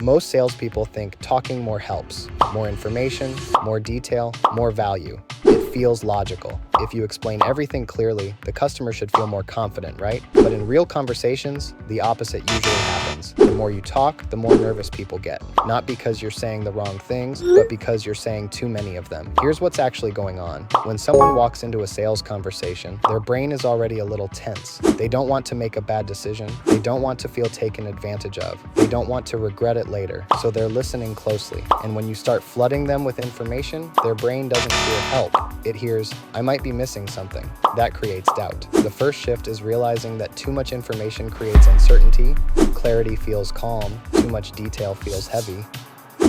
Most salespeople think talking more helps. More information, more detail, more value. It feels logical. If you explain everything clearly, the customer should feel more confident, right? But in real conversations, the opposite usually happens. The more you talk, the more nervous people get. Not because you're saying the wrong things, but because you're saying too many of them. Here's what's actually going on. When someone walks into a sales conversation, their brain is already a little tense. They don't want to make a bad decision. They don't want to feel taken advantage of. They don't want to regret it later. So they're listening closely. And when you start flooding them with information, their brain doesn't hear help. It hears, I might be missing something. That creates doubt. The first shift is realizing that too much information creates uncertainty. Clarity feels calm. Too much detail feels heavy.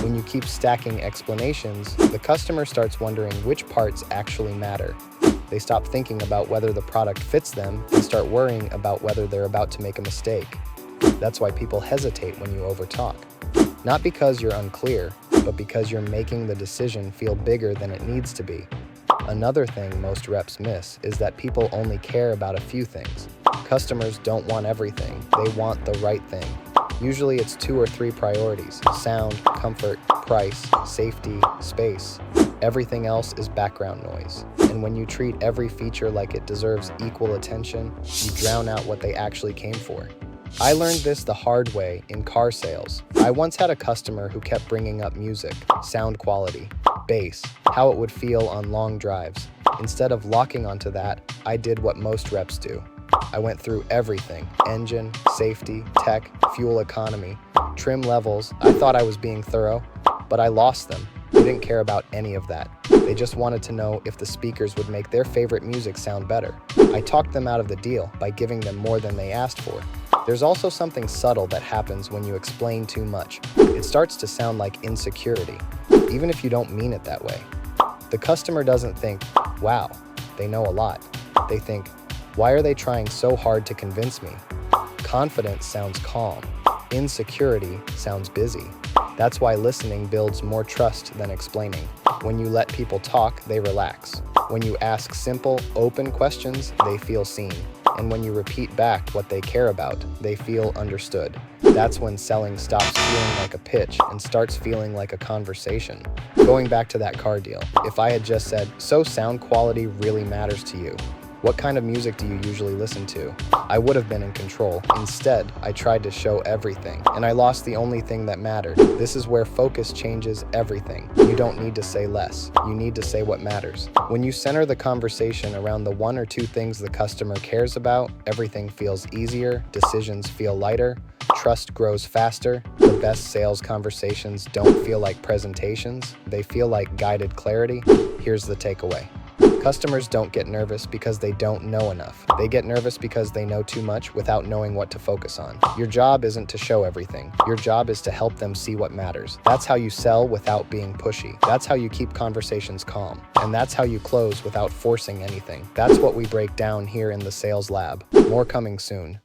When you keep stacking explanations, the customer starts wondering which parts actually matter. They stop thinking about whether the product fits them and start worrying about whether they're about to make a mistake. That's why people hesitate when you overtalk. Not because you're unclear, but because you're making the decision feel bigger than it needs to be. Another thing most reps miss is that people only care about a few things. Customers don't want everything, they want the right thing. Usually it's 2 or 3 priorities: sound, comfort, price, safety, space. Everything else is background noise. And when you treat every feature like it deserves equal attention, you drown out what they actually came for. I learned this the hard way in car sales. I once had a customer who kept bringing up music, sound quality, bass, how it would feel on long drives. Instead of locking onto that, I did what most reps do. I went through everything: engine, safety, tech, fuel economy, trim levels. I thought I was being thorough, but I lost them. They didn't care about any of that. They just wanted to know if the speakers would make their favorite music sound better. I talked them out of the deal by giving them more than they asked for. There's also something subtle that happens when you explain too much. It starts to sound like insecurity, even if you don't mean it that way. The customer doesn't think, wow, they know a lot. They think, why are they trying so hard to convince me? Confidence sounds calm. Insecurity sounds busy. That's why listening builds more trust than explaining. When you let people talk, they relax. When you ask simple, open questions, they feel seen. And when you repeat back what they care about, they feel understood. That's when selling stops feeling like a pitch and starts feeling like a conversation. Going back to that car deal, if I had just said, so sound quality really matters to you. What kind of music do you usually listen to? I would have been in control. Instead, I tried to show everything, and I lost the only thing that mattered. This is where focus changes everything. You don't need to say less. You need to say what matters. When you center the conversation around the 1 or 2 things the customer cares about, everything feels easier, decisions feel lighter, trust grows faster. The best sales conversations don't feel like presentations. They feel like guided clarity. Here's the takeaway. Customers don't get nervous because they don't know enough. They get nervous because they know too much without knowing what to focus on. Your job isn't to show everything. Your job is to help them see what matters. That's how you sell without being pushy. That's how you keep conversations calm. And that's how you close without forcing anything. That's what we break down here in the Sales Lab. More coming soon.